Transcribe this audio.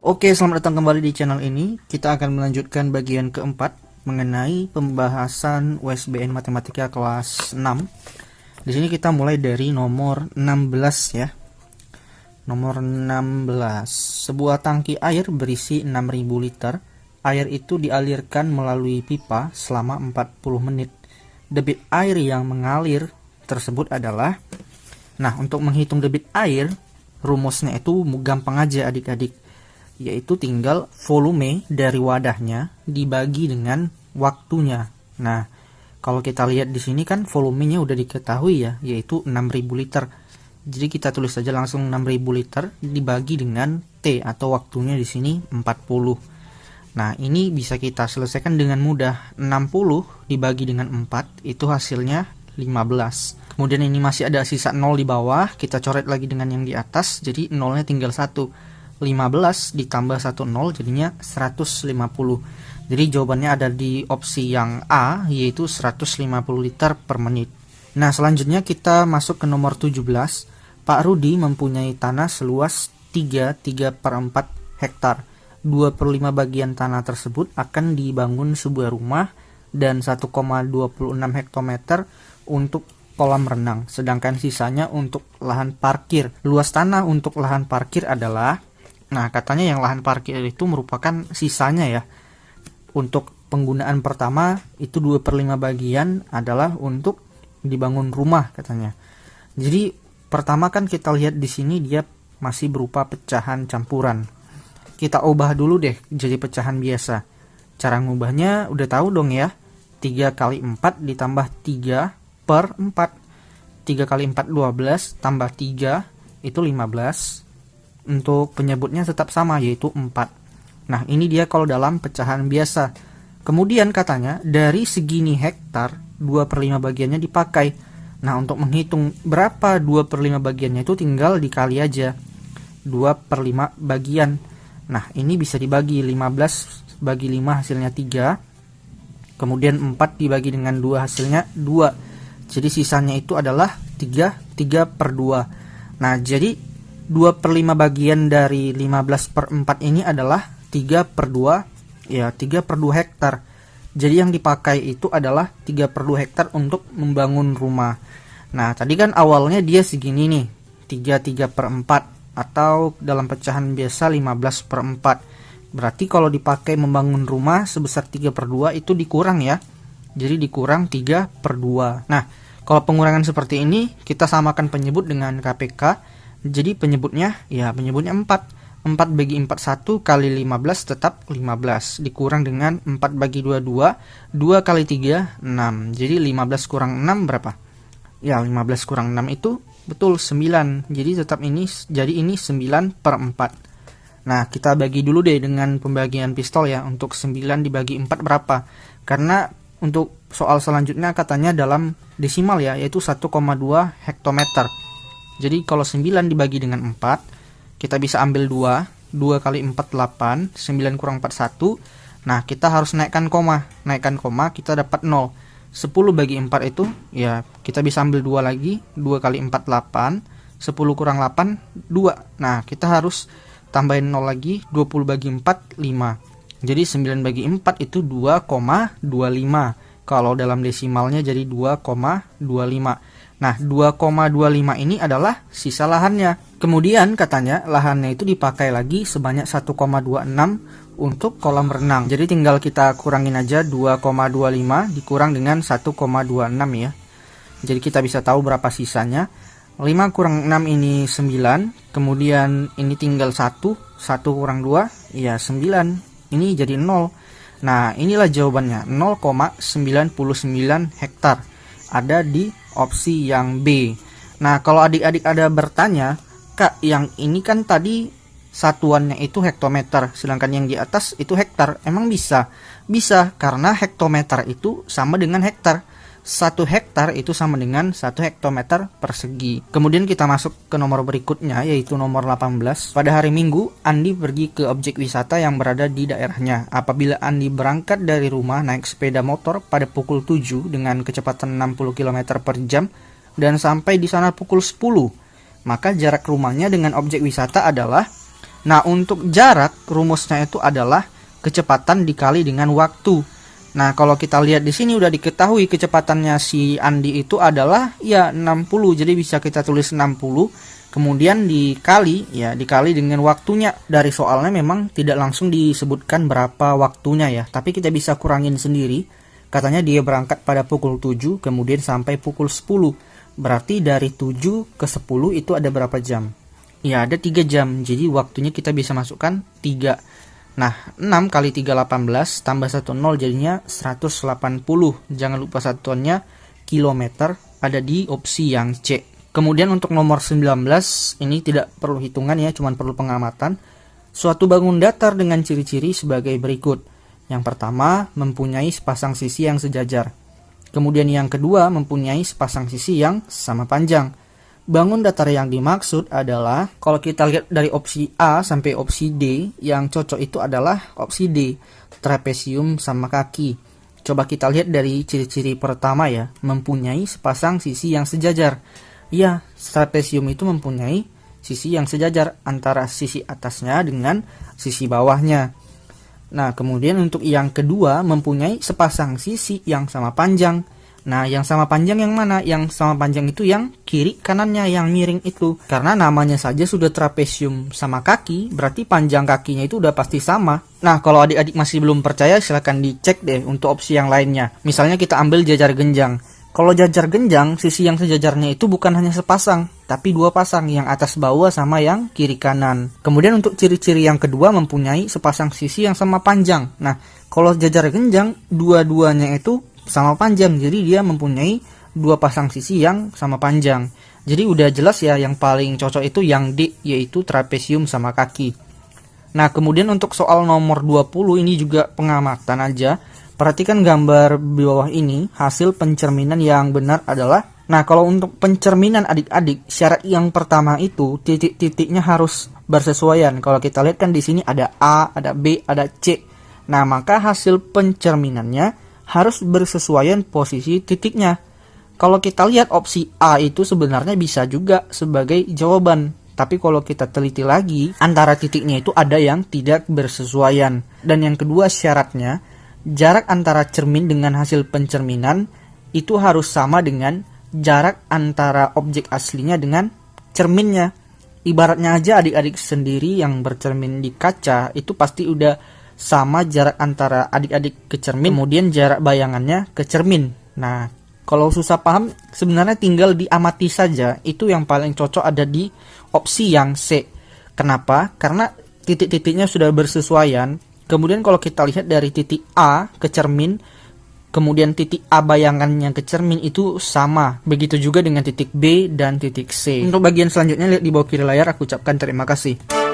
Oke, selamat datang kembali di channel ini. Kita akan melanjutkan bagian keempat mengenai pembahasan USBN Matematika kelas 6. Di sini kita mulai dari nomor 16 ya. Nomor 16. Sebuah tangki air berisi 6.000 liter. Air itu dialirkan melalui pipa selama 40 menit. Debit air yang mengalir tersebut adalah, nah, untuk menghitung debit air, rumusnya itu gampang aja adik-adik, yaitu tinggal volume dari wadahnya dibagi dengan waktunya. Nah, kalau kita lihat di sini kan volumenya udah diketahui ya, yaitu 6.000 liter. Jadi kita tulis saja langsung 6.000 liter dibagi dengan T atau waktunya di sini 40. Nah, ini bisa kita selesaikan dengan mudah. 60 dibagi dengan 4 itu hasilnya 15. Kemudian ini masih ada sisa 0 di bawah, kita coret lagi dengan yang di atas, jadi nolnya tinggal 1. 15 ditambah 1 0 jadinya 150. Jadi jawabannya ada di opsi yang A, yaitu 150 liter per menit. Nah, selanjutnya kita masuk ke nomor 17. Pak Rudi mempunyai tanah seluas 3/4 hektar. 2/5 bagian tanah tersebut akan dibangun sebuah rumah dan 1,26 hektometer untuk kolam renang, sedangkan sisanya untuk lahan parkir. Luas tanah untuk lahan parkir adalah, nah, katanya yang lahan parkir itu merupakan sisanya ya. Untuk penggunaan pertama itu 2/5 bagian adalah untuk dibangun rumah katanya. Jadi pertama kan kita lihat di sini dia masih berupa pecahan campuran. Kita ubah dulu deh jadi pecahan biasa. Cara ngubahnya udah tahu dong ya. 3 kali 4 ditambah 3/4. 3 kali 4 12 tambah 3 itu 15. Untuk penyebutnya tetap sama, yaitu 4. Nah, ini dia kalau dalam pecahan biasa. Kemudian katanya dari segini hektar 2/5 bagiannya dipakai. Nah, untuk menghitung berapa 2/5 bagiannya itu tinggal dikali aja. 2/5 bagian. Nah, ini bisa dibagi 15 bagi 5 hasilnya 3. Kemudian 4 dibagi dengan 2 hasilnya 2. Jadi sisanya itu adalah 3/2. Nah, jadi 2/5 bagian dari 15/4 ini adalah 3/2, ya 3/2 hektar. Jadi yang dipakai itu adalah 3/2 hektar untuk membangun rumah. Nah, tadi kan awalnya dia segini nih, 3/4 atau dalam pecahan biasa 15/4. Berarti kalau dipakai membangun rumah sebesar 3/2 itu dikurang ya. Jadi dikurang 3/2. Nah, kalau pengurangan seperti ini kita samakan penyebut dengan KPK. Jadi penyebutnya 4. 4 bagi 4 1 kali 15 tetap 15. Dikurang dengan 4 bagi 2 2. 2 kali 3 6. Jadi 15 kurang 6 berapa? Ya, 15 kurang 6 itu betul 9. Jadi tetap ini, jadi ini 9/4. Nah, kita bagi dulu deh dengan pembagian pistol ya. Untuk 9 dibagi 4 berapa? Karena untuk soal selanjutnya katanya dalam desimal ya, yaitu 1,2 hektometer. Jadi kalau 9 dibagi dengan 4, kita bisa ambil 2. 2 kali 4 8, 9 kurang 4 1. Nah, kita harus naikkan koma. Naikkan koma kita dapat 0. 10 bagi 4 itu, ya kita bisa ambil 2 lagi. 2 kali 4 8, 10 kurang 8 2. Nah, kita harus tambahin 0 lagi. 20 bagi 4 5. Jadi 9 bagi 4 itu 2,25. Kalau dalam desimalnya jadi 2,25. Nah, 2,25 ini adalah sisa lahannya. Kemudian katanya lahannya itu dipakai lagi sebanyak 1,26 untuk kolam renang. Jadi tinggal kita kurangin aja 2,25 dikurang dengan 1,26 ya. Jadi kita bisa tahu berapa sisanya. 5 kurang 6 ini 9. Kemudian ini tinggal 1. 1 kurang 2 ya 9. Ini jadi 0. Nah, inilah jawabannya, 0,99 hektar. Ada di opsi yang B. Nah, kalau adik-adik ada bertanya, Kak, yang ini kan tadi satuannya itu hektometer, sedangkan yang di atas itu hektar. Emang bisa? Bisa, karena hektometer itu sama dengan hektar. 1 hektar itu sama dengan 1 hektometer persegi. Kemudian kita masuk ke nomor berikutnya, yaitu nomor 18. Pada hari Minggu, Andi pergi ke objek wisata yang berada di daerahnya. Apabila Andi berangkat dari rumah naik sepeda motor pada pukul 7 dengan kecepatan 60 km per jam dan sampai di sana pukul 10, maka jarak rumahnya dengan objek wisata adalah Nah, untuk jarak rumusnya itu adalah kecepatan dikali dengan waktu. Nah, kalau kita lihat di sini udah diketahui kecepatannya si Andi itu adalah ya 60. Jadi bisa kita tulis 60 kemudian dikali dengan waktunya. Dari soalnya memang tidak langsung disebutkan berapa waktunya ya, tapi kita bisa kurangin sendiri. Katanya dia berangkat pada pukul 7 kemudian sampai pukul 10. Berarti dari 7 ke 10 itu ada berapa jam? Ya, ada 3 jam. Jadi waktunya kita bisa masukkan 3. Nah, 6 kali 3 18 tambah 1 0 jadinya 180. Jangan lupa satuannya kilometer, ada di opsi yang C. Kemudian untuk nomor 19 ini tidak perlu hitungan ya, cuma perlu pengamatan. Suatu bangun datar dengan ciri-ciri sebagai berikut. Yang pertama, mempunyai sepasang sisi yang sejajar. Kemudian yang kedua, mempunyai sepasang sisi yang sama panjang. Bangun datar yang dimaksud adalah, kalau kita lihat dari opsi A sampai opsi D, yang cocok itu adalah opsi D, trapesium sama kaki. Coba kita lihat dari ciri-ciri pertama ya, mempunyai sepasang sisi yang sejajar. Ya, trapesium itu mempunyai sisi yang sejajar antara sisi atasnya dengan sisi bawahnya. Nah, kemudian untuk yang kedua, mempunyai sepasang sisi yang sama panjang. Nah, yang sama panjang yang mana? Yang sama panjang itu yang kiri kanannya, yang miring itu. Karena namanya saja sudah trapesium sama kaki, berarti panjang kakinya itu udah pasti sama. Nah, kalau adik-adik masih belum percaya, silahkan dicek deh untuk opsi yang lainnya. Misalnya kita ambil jajar genjang. Kalau jajar genjang, sisi yang sejajarnya itu bukan hanya sepasang, tapi 2 pasang, yang atas bawah sama yang kiri kanan. Kemudian untuk ciri-ciri yang kedua, mempunyai sepasang sisi yang sama panjang. Nah, kalau jajar genjang, dua-duanya itu sama panjang, jadi dia mempunyai 2 pasang sisi yang sama panjang. Jadi udah jelas ya, yang paling cocok itu yang D, yaitu trapesium sama kaki. Nah, kemudian untuk soal nomor 20 ini juga pengamatan aja. Perhatikan gambar di bawah ini, hasil pencerminan yang benar adalah, nah kalau untuk pencerminan adik-adik, syarat yang pertama itu titik-titiknya harus bersesuaian. Kalau kita lihat kan di sini ada A, ada B, ada C. Nah, maka hasil pencerminannya harus bersesuaian posisi titiknya. Kalau kita lihat opsi A itu sebenarnya bisa juga sebagai jawaban. Tapi kalau kita teliti lagi, antara titiknya itu ada yang tidak bersesuaian. Dan yang kedua syaratnya, jarak antara cermin dengan hasil pencerminan itu harus sama dengan jarak antara objek aslinya dengan cerminnya. Ibaratnya aja adik-adik sendiri yang bercermin di kaca itu pasti udah sama jarak antara adik-adik ke cermin, kemudian jarak bayangannya ke cermin. Nah, kalau susah paham sebenarnya tinggal diamati saja. Itu yang paling cocok ada di opsi yang C. Kenapa? Karena titik-titiknya sudah bersesuaian. Kemudian kalau kita lihat dari titik A ke cermin, kemudian titik A bayangannya ke cermin itu sama. Begitu juga dengan titik B dan titik C. Untuk bagian selanjutnya lihat di bawah kiri layar, aku ucapkan terima kasih.